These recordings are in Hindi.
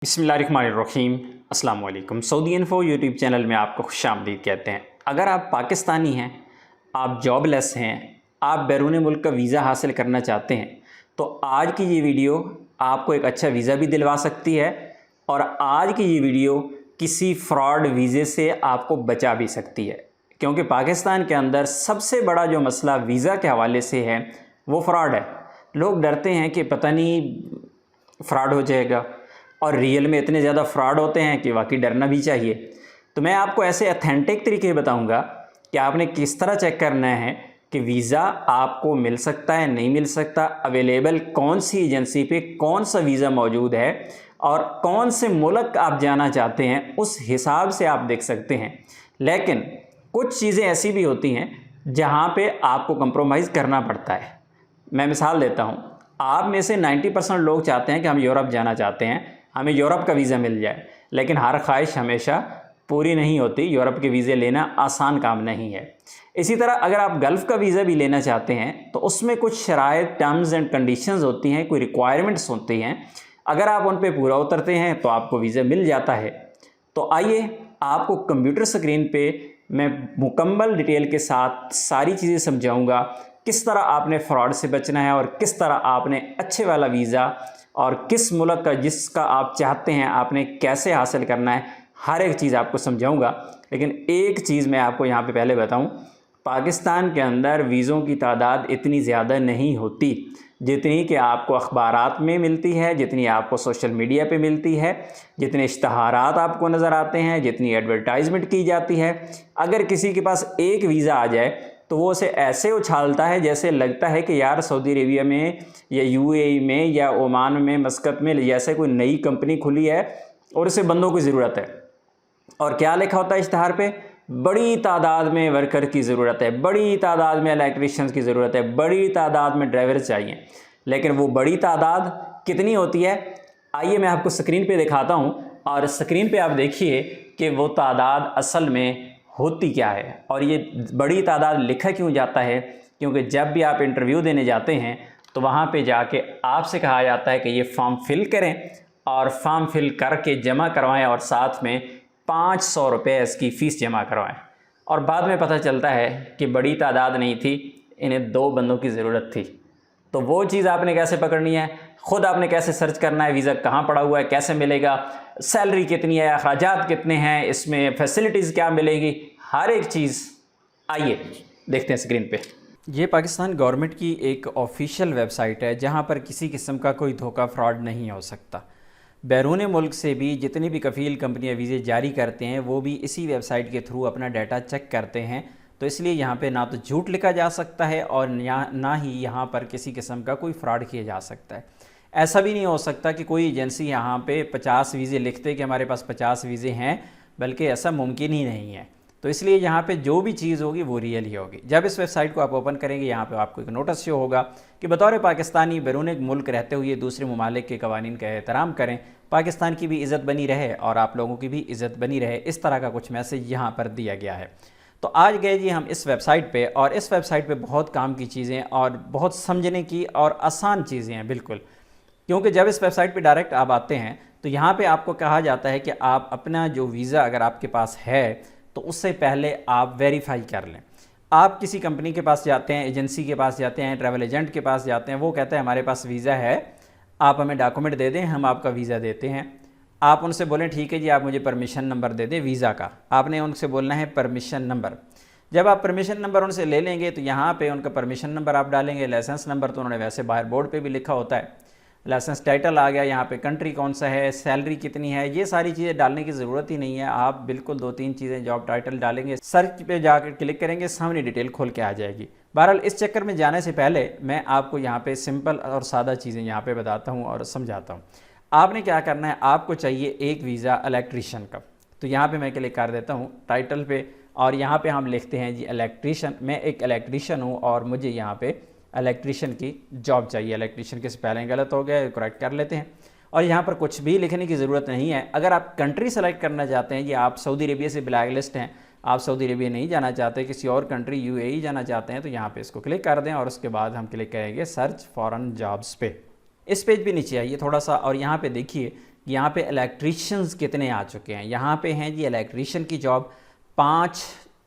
बिस्मिल्लाहिर्रहमानिर्रहीम। अस्सलाम वालेकुम। सऊदी इन्फो यूट्यूब चैनल में आपको खुशामदीद कहते हैं। अगर आप पाकिस्तानी हैं, आप जॉबलेस हैं, आप बैरून मुल्क का वीज़ा हासिल करना चाहते हैं, तो आज की ये वीडियो आपको एक अच्छा वीज़ा भी दिलवा सकती है और आज की ये वीडियो किसी फ्रॉड वीज़े से आपको बचा भी सकती है। क्योंकि पाकिस्तान के अंदर सबसे बड़ा जो मसला वीज़ा के हवाले से है वो फ़्रॉड है। लोग डरते हैं कि पता नहीं फ़्रॉड हो जाएगा, और रियल में इतने ज़्यादा फ्रॉड होते हैं कि वाकई डरना भी चाहिए। तो मैं आपको ऐसे अथेंटिक तरीके बताऊंगा कि आपने किस तरह चेक करना है कि वीज़ा आपको मिल सकता है, नहीं मिल सकता, अवेलेबल कौन सी एजेंसी पे कौन सा वीज़ा मौजूद है और कौन से मुल्क आप जाना चाहते हैं, उस हिसाब से आप देख सकते हैं। लेकिन कुछ चीज़ें ऐसी भी होती हैं जहाँ पे आपको कंप्रोमाइज़ करना पड़ता है। मैं मिसाल देता हूँ, आप में से 90% लोग चाहते हैं कि हम यूरोप जाना चाहते हैं, हमें यूरोप का वीज़ा मिल जाए, लेकिन हर ख्वाहिश हमेशा पूरी नहीं होती। यूरोप के वीज़े लेना आसान काम नहीं है। इसी तरह अगर आप गल्फ़ का वीज़ा भी लेना चाहते हैं तो उसमें कुछ शराइत, टर्म्स एंड कंडीशंस होती हैं, कोई रिक्वायरमेंट्स होती हैं। अगर आप उन पे पूरा उतरते हैं तो आपको वीज़ा मिल जाता है। तो आइए आपको कंप्यूटर स्क्रीन पे मैं मुकम्मल डिटेल के साथ सारी चीज़ें समझाऊंगा, किस तरह आपने फ़्रॉड से बचना है और किस तरह आपने अच्छे वाला वीज़ा और किस मुल्क का जिसका आप चाहते हैं आपने कैसे हासिल करना है, हर एक चीज़ आपको समझाऊंगा। लेकिन एक चीज़ मैं आपको यहाँ पे पहले बताऊं, पाकिस्तान के अंदर वीज़ों की तादाद इतनी ज़्यादा नहीं होती जितनी कि आपको अखबारात में मिलती है, जितनी आपको सोशल मीडिया पे मिलती है, जितने इश्तहारात आपको नज़र आते हैं, जितनी एडवर्टाइजमेंट की जाती है। अगर किसी के पास एक वीज़ा आ जाए तो वो उसे ऐसे उछालता है जैसे लगता है कि यार सऊदी अरेबिया में या यूएई में या ओमान में, मस्कत में जैसे कोई नई कंपनी खुली है और उसे बंदों की ज़रूरत है। और क्या लिखा होता है इश्तहार पे? बड़ी तादाद में वर्कर की ज़रूरत है, बड़ी तादाद में इलेक्ट्रीशियंस की ज़रूरत है, बड़ी तादाद में ड्राइवर चाहिए। लेकिन वो बड़ी तादाद कितनी होती है, आइए मैं आपको स्क्रीन पे दिखाता हूँ और स्क्रीन पे आप देखिए कि वो तादाद असल में होती क्या है। और ये बड़ी तादाद लिखा क्यों जाता है? क्योंकि जब भी आप इंटरव्यू देने जाते हैं तो वहाँ पे जाके आपसे कहा जाता है कि ये फॉर्म फिल करें और फॉर्म फिल करके जमा करवाएं और साथ में 500 रुपये इसकी फ़ीस जमा करवाएं। और बाद में पता चलता है कि बड़ी तादाद नहीं थी, इन्हें 2 बंदों की ज़रूरत थी। तो वो चीज़ आपने कैसे पकड़नी है, ख़ुद आपने कैसे सर्च करना है, वीज़ा कहाँ पड़ा हुआ है, कैसे मिलेगा, सैलरी कितनी है, अखराजात कितने हैं, इसमें फैसिलिटीज़ क्या मिलेगी, हर एक चीज़ आइए देखते हैं स्क्रीन पे। ये पाकिस्तान गवर्नमेंट की एक ऑफिशियल वेबसाइट है जहाँ पर किसी किस्म का कोई धोखा फ्रॉड नहीं हो सकता। बैरून मुल्क से भी जितनी भी कफ़ील कंपनियाँ वीज़े जारी करते हैं वो भी इसी वेबसाइट के थ्रू अपना डाटा चेक करते हैं। तो इसलिए यहाँ पे ना तो झूठ लिखा जा सकता है और ना ही यहाँ पर किसी किस्म का कोई फ्रॉड किया जा सकता है। ऐसा भी नहीं हो सकता कि कोई एजेंसी यहाँ पे 50 वीज़े लिखते कि हमारे पास 50 वीज़े हैं, बल्कि ऐसा मुमकिन ही नहीं है। तो इसलिए यहाँ पे जो भी चीज़ होगी वो रियल ही होगी। जब इस वेबसाइट को आप ओपन करेंगे यहाँ पे आपको एक नोटिस शो होगा कि बतौर पाकिस्तानी बैरून मुल्क रहते हुए दूसरे ममालिक के कवानीन का एहतराम करें, पाकिस्तान की भी इज़्ज़त बनी रहे और आप लोगों की भी इज़्ज़त बनी रहे, इस तरह का कुछ मैसेज यहाँ पर दिया गया है। तो आज गए जी हम इस वेबसाइट पे, और इस वेबसाइट पे बहुत काम की चीज़ें और बहुत समझने की और आसान चीज़ें हैं बिल्कुल। क्योंकि जब इस वेबसाइट पे डायरेक्ट आप आते हैं तो यहाँ पे आपको कहा जाता है कि आप अपना जो वीज़ा अगर आपके पास है तो उससे पहले आप वेरीफाई कर लें। आप किसी कंपनी के पास जाते हैं, एजेंसी के पास जाते हैं, ट्रैवल एजेंट के पास जाते हैं, वो कहते हैं हमारे पास वीज़ा है, आप हमें डॉक्यूमेंट दे दें, हम आपका वीज़ा देते हैं। आप उनसे बोलें ठीक है जी, आप मुझे परमिशन नंबर दे दें वीज़ा का। आपने उनसे बोलना है परमिशन नंबर। जब आप परमिशन नंबर उनसे ले लेंगे तो यहाँ पे उनका परमिशन नंबर आप डालेंगे। लाइसेंस नंबर तो उन्होंने वैसे बाहर बोर्ड पे भी लिखा होता है। लाइसेंस टाइटल आ गया, यहाँ पे कंट्री कौन सा है, सैलरी कितनी है, ये सारी चीज़ें डालने की ज़रूरत ही नहीं है। आप बिल्कुल 2-3 चीज़ें, जॉब टाइटल डालेंगे, सर्च पे जाकर क्लिक करेंगे, सामने डिटेल खोल के आ जाएगी। बहरहाल इस चक्कर में जाने से पहले मैं आपको यहाँ पे सिंपल और सादा चीज़ें यहाँ पे बताता हूँ और समझाता हूँ। आपने क्या करना है, आपको चाहिए एक वीज़ा इलेक्ट्रीशियन का। तो यहाँ पे मैं क्लिक कर देता हूँ टाइटल पे और यहाँ पे हम लिखते हैं जी इलेक्ट्रीशियन। मैं एक इलेक्ट्रीशियन हूँ और मुझे यहाँ पे इलेक्ट्रीशियन की जॉब चाहिए। इलेक्ट्रीशियन के स्पेलिंग गलत हो गया, करेक्ट कर लेते हैं। और यहाँ पर कुछ भी लिखने की ज़रूरत नहीं है। अगर आप कंट्री सेलेक्ट करना चाहते हैं, ये आप सऊदी अरेबिया से ब्लैक लिस्ट हैं, आप सऊदी अरेबिया नहीं जाना चाहते, किसी और कंट्री यूएई जाना चाहते हैं, तो यहाँ पे इसको क्लिक कर दें और उसके बाद हम क्लिक करेंगे सर्च फॉरेन जॉब्स पे। इस पेज पे नीचे आइए थोड़ा सा और यहाँ पे देखिए कि यहाँ पे इलेक्ट्रीशियंस कितने आ चुके हैं। यहाँ पे हैं जी इलेक्ट्रीशियन की जॉब 5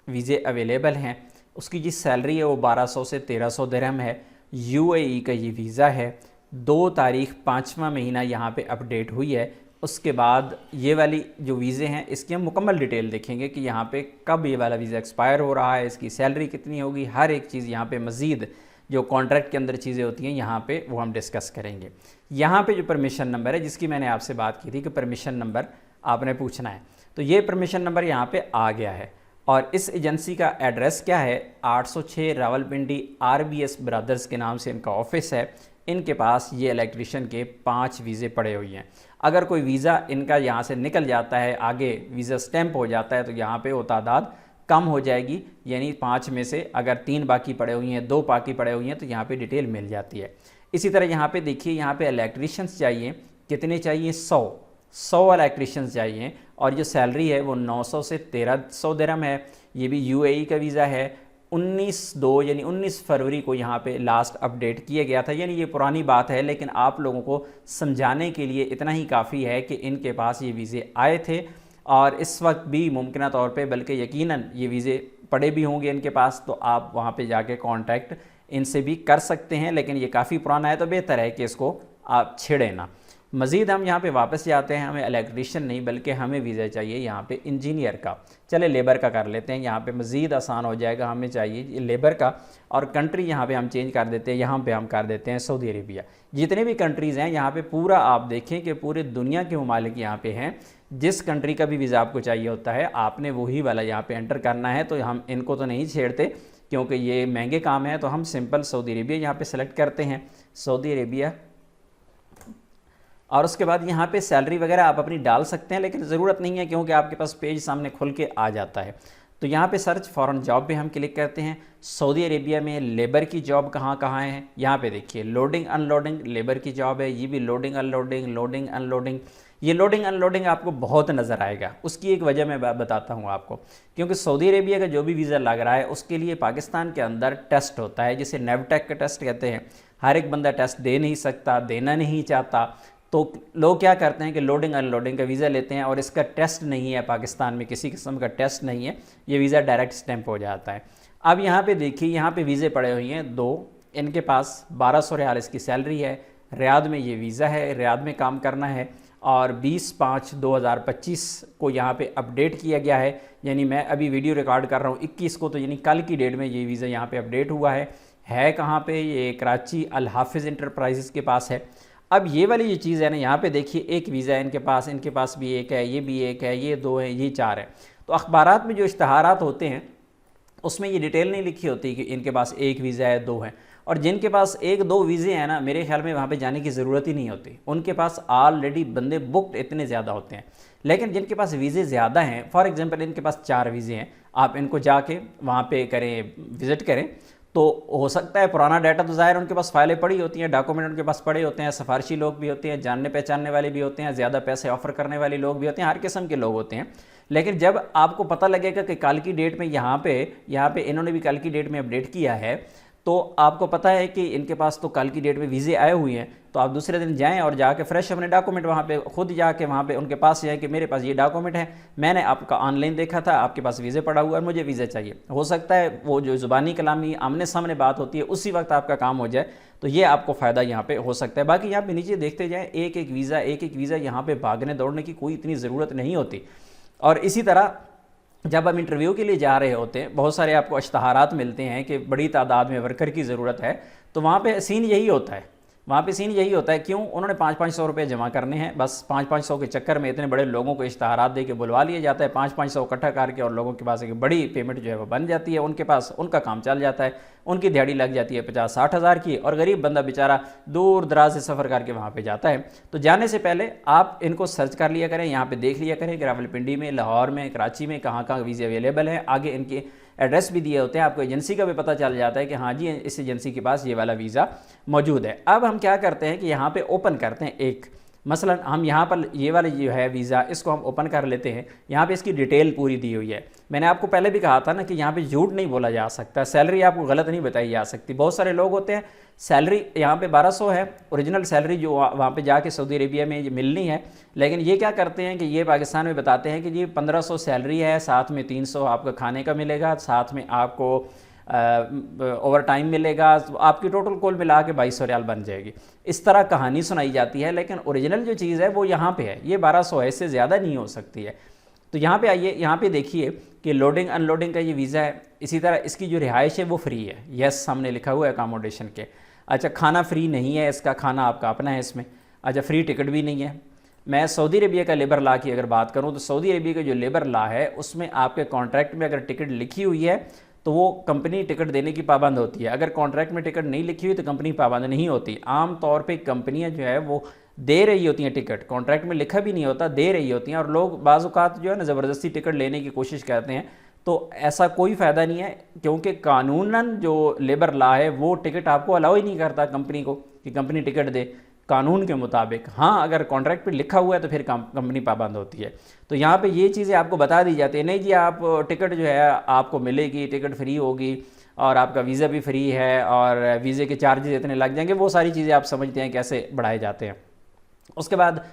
वीज़े अवेलेबल हैं। उसकी जी सैलरी है वो 1200 से 1300 दिरहम है। यूएई का ये वीज़ा है। 2 तारीख 5वां महीना यहाँ पे अपडेट हुई है। उसके बाद ये वाली जो वीज़े हैं इसकी हम मुकम्मल डिटेल देखेंगे कि यहाँ पे कब ये वाला वीज़ा एक्सपायर हो रहा है, इसकी सैलरी कितनी होगी, हर एक चीज़ यहाँ पे मज़ीद जो कॉन्ट्रैक्ट के अंदर चीज़ें होती हैं यहाँ पे वो हम डिस्कस करेंगे। यहाँ पे जो परमिशन नंबर है जिसकी मैंने आपसे बात की थी कि परमिशन नंबर आपने पूछना है, तो ये परमिशन नंबर यहाँ पे आ गया है। और इस एजेंसी का एड्रेस क्या है, 806 रावलपिंडी RBS ब्रदर्स के नाम से इनका ऑफिस है। इनके पास ये इलेक्ट्रीशियन के 5 वीज़े पड़े हुए हैं। अगर कोई वीज़ा इनका यहाँ से निकल जाता है, आगे वीज़ा स्टैंप हो जाता है, तो यहाँ पे वो तादाद कम हो जाएगी, यानी 5 में से अगर 3 बाकी पड़े हुए हैं, 2 बाकी पड़े हुए हैं, तो यहाँ पे डिटेल मिल जाती है। इसी तरह यहाँ पे देखिए, यहाँ पे इलेक्ट्रीशियंस चाहिए, कितने चाहिए, 100 इलेक्ट्रीशियंस चाहिए। और जो सैलरी है वो 900 से 1300 दिरहम है। ये भी यूएई का वीज़ा है। 19/2 यानी 19 फरवरी को यहाँ पे लास्ट अपडेट किया गया था, यानी ये पुरानी बात है, लेकिन आप लोगों को समझाने के लिए इतना ही काफ़ी है कि इनके पास ये वीज़े आए थे और इस वक्त भी मुमकिन तौर पे, बल्कि यकीनन ये वीज़े पड़े भी होंगे इनके पास, तो आप वहाँ पे जाके कांटेक्ट इनसे भी कर सकते हैं। लेकिन ये काफ़ी पुराना है तो बेहतर है कि इसको आप छेड़ें ना। मज़ीद हम यहाँ पे वापस जाते हैं, हमें इलेक्ट्रीशियन नहीं बल्कि हमें वीज़ा चाहिए यहाँ पे इंजीनियर का। चले लेबर का कर लेते हैं, यहाँ पे मज़ीद आसान हो जाएगा। हमें चाहिए लेबर का और कंट्री यहाँ पे हम चेंज कर देते हैं, यहाँ पे हम कर देते हैं सऊदी अरेबिया। जितने भी कंट्रीज़ हैं यहाँ पे पूरा आप देखें कि पूरे दुनिया के ममालिक यहाँ पे हैं। जिस कंट्री का भी वीज़ा आपको चाहिए होता है आपने वही वाला यहाँ पे एंटर करना है। तो हम इनको तो नहीं छेड़ते क्योंकि ये महंगे काम है, तो हम सिंपल सऊदी अरेबिया यहाँ पे सेलेक्ट करते हैं, सऊदी अरेबिया। और उसके बाद यहाँ पे सैलरी वगैरह आप अपनी डाल सकते हैं, लेकिन ज़रूरत नहीं है क्योंकि आपके पास पेज सामने खुल के आ जाता है। तो यहाँ पे सर्च फॉरेन जॉब पे हम क्लिक करते हैं। सऊदी अरेबिया में लेबर की जॉब कहाँ कहाँ है, यहाँ पे देखिए लोडिंग अनलोडिंग लेबर की जॉब है। ये भी लोडिंग अनलोडिंग। ये लोडिंग अनलोडिंग आपको बहुत नज़र आएगा। उसकी एक वजह मैं बताता हूँ आपको, क्योंकि सऊदी अरेबिया का जो भी वीज़ा लग रहा है उसके लिए पाकिस्तान के अंदर टेस्ट होता है, जिसे नेवटेक का टेस्ट कहते हैं। हर एक बंदा टेस्ट दे नहीं सकता, देना नहीं चाहता, तो लोग क्या करते हैं कि लोडिंग अनलोडिंग का वीज़ा लेते हैं और इसका टेस्ट नहीं है, पाकिस्तान में किसी किस्म का टेस्ट नहीं है, ये वीज़ा डायरेक्ट स्टैंप हो जाता है। अब यहाँ पे देखिए, यहाँ पे वीज़े पड़े हुए हैं 2, इनके पास 1200 रियाल इसकी सैलरी है। रियाद में ये वीज़ा है, रियाद में काम करना है और 20/5/2025 को यहाँ पे अपडेट किया गया है। यानी मैं अभी वीडियो रिकॉर्ड कर रहा हूँ 21 को, तो यानी कल की डेट में ये वीज़ा यहाँ पे अपडेट हुआ है कहाँ पे, ये कराची अल हाफिज़ इंटरप्राइजेज़ के पास है। अब ये वाली जो चीज़ है ना, यहाँ पे देखिए एक वीज़ा है इनके पास भी एक है, ये भी एक है, ये 2 है, ये 4 है। तो अखबारात में जो इश्तहारात होते हैं उसमें ये डिटेल नहीं लिखी होती कि इनके पास एक वीज़ा है, 2 है। और जिनके पास 1-2 वीज़े हैं ना, मेरे ख्याल में वहाँ पे जाने की ज़रूरत ही नहीं होती, उनके पास ऑलरेडी बंदे बुकड इतने ज़्यादा होते हैं। लेकिन जिनके पास वीज़े ज़्यादा हैं, फॉर एग्जांपल इनके पास 4 वीज़े हैं, आप इनको जाके वहाँ पे करें, विज़िट करें, तो हो सकता है पुराना डाटा तो ज़ाहिर उनके पास फाइलें पड़ी होती हैं, डॉक्यूमेंट उनके पास पड़े होते हैं, सिफारशी लोग भी होते हैं, जानने पहचानने वाले भी होते हैं, ज़्यादा पैसे ऑफ़र करने वाले लोग भी होते हैं, हर किस्म के लोग होते हैं। लेकिन जब आपको पता लगेगा कि कल की डेट में यहाँ पे इन्होंने भी कल की डेट में अपडेट किया है, तो आपको पता है कि इनके पास तो कल की डेट में वीज़े आए हुए हैं, तो आप दूसरे दिन जाएं और जाके फ्रेश अपने डॉक्यूमेंट वहाँ पे खुद जाके वहाँ पे उनके पास जाए कि मेरे पास ये डॉक्यूमेंट है, मैंने आपका ऑनलाइन देखा था, आपके पास वीज़े पड़ा हुआ है, मुझे वीज़ा चाहिए। हो सकता है वो जो ज़ुबानी कलामी आमने सामने बात होती है उसी वक्त आपका काम हो जाए, तो ये आपको फ़ायदा यहाँ पे हो सकता है। बाकी यहाँ पे नीचे देखते जाएँ, एक एक वीज़ा यहाँ पे भागने दौड़ने की कोई इतनी ज़रूरत नहीं होती। और इसी तरह जब हम इंटरव्यू के लिए जा रहे होते हैं, बहुत सारे आपको इश्तहारात मिलते हैं कि बड़ी तादाद में वर्कर की ज़रूरत है, तो वहाँ पे सीन यही होता है, क्यों, उन्होंने 500-500 रुपये जमा करने हैं, बस 500-500 के चक्कर में इतने बड़े लोगों को इश्तहारात दे के बुलवा लिया जाता है, 500-500 इकट्ठा करके, और लोगों के पास एक बड़ी पेमेंट जो है वो बन जाती है, उनके पास उनका काम चल जाता है, उनकी दिहाड़ी लग जाती है 50-60 हज़ार की, और गरीब बंदा बेचारा दूर दराज से सफ़र करके वहाँ पे जाता है। तो जाने से पहले आप इनको सर्च कर लिया करें, यहाँ पे देख लिया करें कि रावलपिंडी में, लाहौर में, कराची में कहाँ कहाँ वीज़े अवेलेबल हैं। आगे इनके एड्रेस भी दिए होते हैं, आपको एजेंसी का भी पता चल जाता है कि हाँ जी इस एजेंसी के पास ये वाला वीज़ा मौजूद है। अब हम क्या करते हैं कि यहाँ पे ओपन करते हैं एक मसलन हम यहाँ पर ये वाला जो है वीज़ा, इसको हम ओपन कर लेते हैं। यहाँ पे इसकी डिटेल पूरी दी हुई है। मैंने आपको पहले भी कहा था ना कि यहाँ पे झूठ नहीं बोला जा सकता, सैलरी आपको गलत नहीं बताई जा सकती। बहुत सारे लोग होते हैं सैलरी यहाँ पे 1200 है, ओरिजिनल सैलरी जो वहाँ पे जाके सऊदी अरेबिया में मिलनी है, लेकिन ये क्या करते हैं कि ये पाकिस्तान में बताते हैं कि जी 1500 सैलरी है, साथ में 300 आपका खाने का मिलेगा, साथ में आपको ओवर टाइम मिलेगा, तो आपकी टोटल कुल मिला के 2200 रियाल बन जाएगी। इस तरह कहानी सुनाई जाती है, लेकिन ओरिजिनल जो चीज़ है वो यहाँ पे है, ये 1200 है, इससे ज़्यादा नहीं हो सकती है। तो यहाँ पे आइए, यहाँ पे देखिए कि लोडिंग अनलोडिंग का ये वीज़ा है। इसी तरह इसकी जो रिहाइश है वो फ्री है, यस सामने लिखा हुआ है अकामोडेशन के। अच्छा, खाना फ्री नहीं है, इसका खाना आपका अपना है इसमें। अच्छा, फ्री टिकट भी नहीं है। मैं सऊदी अरेबिया का लेबर लॉ की अगर बात करूँ तो सऊदी अरेबिया का जो लेबर लॉ है उसमें आपके कॉन्ट्रैक्ट में अगर टिकट लिखी हुई है तो वो कंपनी टिकट देने की पाबंद होती है। अगर कॉन्ट्रैक्ट में टिकट नहीं लिखी हुई तो कंपनी पाबंद नहीं होती। आम तौर पे कंपनियां जो है वो दे रही होती हैं टिकट, कॉन्ट्रैक्ट में लिखा भी नहीं होता, दे रही होती हैं, और लोग बाज़ औक़ात जो है ना ज़बरदस्ती टिकट लेने की कोशिश करते हैं। तो ऐसा कोई फ़ायदा नहीं है, क्योंकि कानूनन जो लेबर लॉ है वो टिकट आपको अलाउ ही नहीं करता कंपनी को कि कंपनी टिकट दे कानून के मुताबिक। हाँ, अगर कॉन्ट्रैक्ट पे लिखा हुआ है तो फिर कंपनी पाबंद होती है। तो यहाँ पे ये चीज़ें आपको बता दी जाती है, नहीं जी आप टिकट जो है आपको मिलेगी, टिकट फ्री होगी और आपका वीज़ा भी फ्री है और वीज़े के चार्जेस इतने लग जाएंगे, वो सारी चीज़ें आप समझते हैं कैसे बढ़ाए जाते हैं। उसके बाद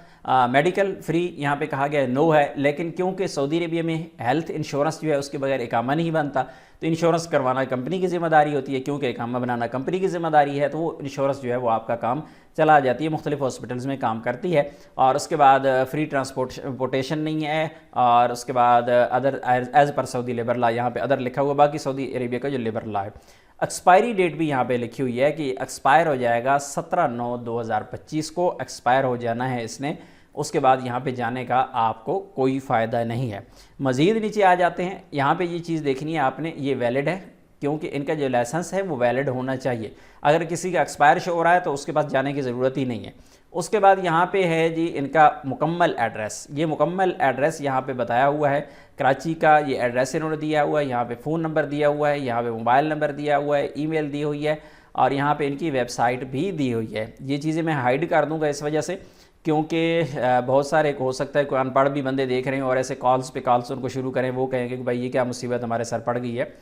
मेडिकल फ्री यहाँ पे कहा गया नो है, लेकिन क्योंकि सऊदी अरेबिया में हेल्थ इंश्योरेंस जो है उसके बगैर इकामा नहीं बनता, तो इंश्योरेंस करवाना कंपनी की ज़िम्मेदारी होती है। क्योंकि इकामा बनाना कंपनी की ज़िम्मेदारी है, तो वो इंश्योरेंस जो है वो आपका काम चला जाती है, मुख्तलिफ हॉस्पिटल्स में काम करती है। और उसके बाद फ्री ट्रांसपोर्टेशन नहीं है, और उसके बाद other as per Saudi labour law यहाँ पे अदर लिखा हुआ, बाकी सऊदी अरेबिया का जो लेबर लॉ है। एक्सपायरी डेट भी यहाँ पे लिखी हुई है कि एक्सपायर हो जाएगा 17/9/2025 को एक्सपायर हो जाना है इसने। उसके बाद यहाँ पे जाने का आपको कोई फ़ायदा नहीं है। मज़ीद नीचे आ जाते हैं, यहाँ पे ये चीज़ देखनी है आपने, ये वैलिड है क्योंकि इनका जो लाइसेंस है वो वैलिड होना चाहिए। अगर किसी का एक्सपायर शो हो रहा है तो उसके पास जाने की ज़रूरत ही नहीं है। उसके बाद यहाँ पे है जी इनका मुकम्मल एड्रेस। ये मुकम्मल एड्रेस यहाँ पे बताया हुआ है, कराची का ये एड्रेस इन्होंने दिया हुआ है, यहाँ पे फ़ोन नंबर दिया हुआ है, यहाँ पे मोबाइल नंबर दिया हुआ है, ईमेल दी हुई है, और यहाँ पे इनकी वेबसाइट भी दी हुई है। ये चीज़ें मैं हाइड कर दूँगा इस वजह से, क्योंकि बहुत सारे हो सकता है कोई अनपढ़ भी बंदे देख रहे हैं और ऐसे कॉल्स पे कॉल्स उनको शुरू करें, वो कहेंगे कि भाई ये क्या मुसीबत हमारे सर पड़ गई है।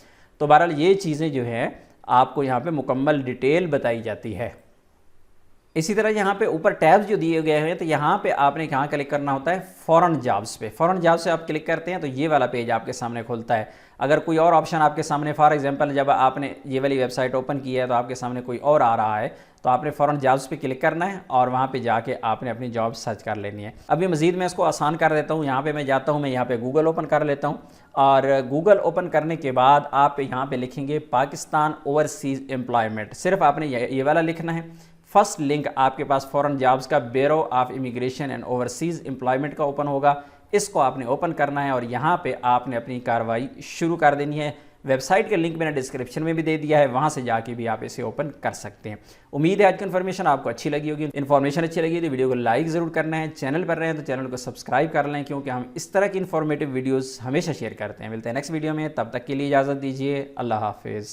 तो बहरहाल ये चीज़ें जो हैं आपको यहाँ पे मुकम्मल डिटेल बताई जाती है। इसी तरह यहाँ पे ऊपर टैब्स जो दिए गए हैं, तो यहाँ पे आपने कहाँ क्लिक करना होता है, फॉरेन जॉब्स पे। फॉरेन जॉब्स से आप क्लिक करते हैं तो ये वाला पेज आपके सामने खुलता है। अगर कोई और ऑप्शन आपके सामने, फॉर एग्जांपल जब आपने ये वाली वेबसाइट ओपन की है तो आपके सामने कोई और आ रहा है, तो आपने फॉरेन जॉब्स पे क्लिक करना है और वहाँ पे जाके आपने अपनी जॉब सर्च कर लेनी है। अभी मज़ीद मैं इसको आसान कर देता हूँ। यहाँ पे मैं जाता हूँ, मैं यहाँ पे गूगल ओपन कर लेता हूँ, और गूगल ओपन करने के बाद आप यहाँ पे लिखेंगे पाकिस्तान ओवरसीज़ एम्प्लॉयमेंट। सिर्फ आपने ये वाला लिखना है। फर्स्ट लिंक आपके पास फॉरेन जॉब्स का bureau of immigration and overseas employment का ओपन होगा, इसको आपने ओपन करना है और यहाँ पे आपने अपनी कार्रवाई शुरू कर देनी है। वेबसाइट का लिंक मैंने डिस्क्रिप्शन में भी दे दिया है, वहाँ से जाके भी आप इसे ओपन कर सकते हैं। उम्मीद है आज की इन्फॉर्मेशन आपको अच्छी लगी होगी। इन्फॉर्मेशन अच्छी लगी तो वीडियो को लाइक ज़रूर करना है, चैनल पर रहे हैं तो चैनल को सब्सक्राइब कर लें, क्योंकि हम इस तरह की इन्फॉर्मेटिव वीडियोज़ हमेशा शेयर करते हैं। मिलते हैं नेक्स्ट वीडियो में, तब तक के लिए इजाज़त दीजिए। अल्लाह हाफिज़।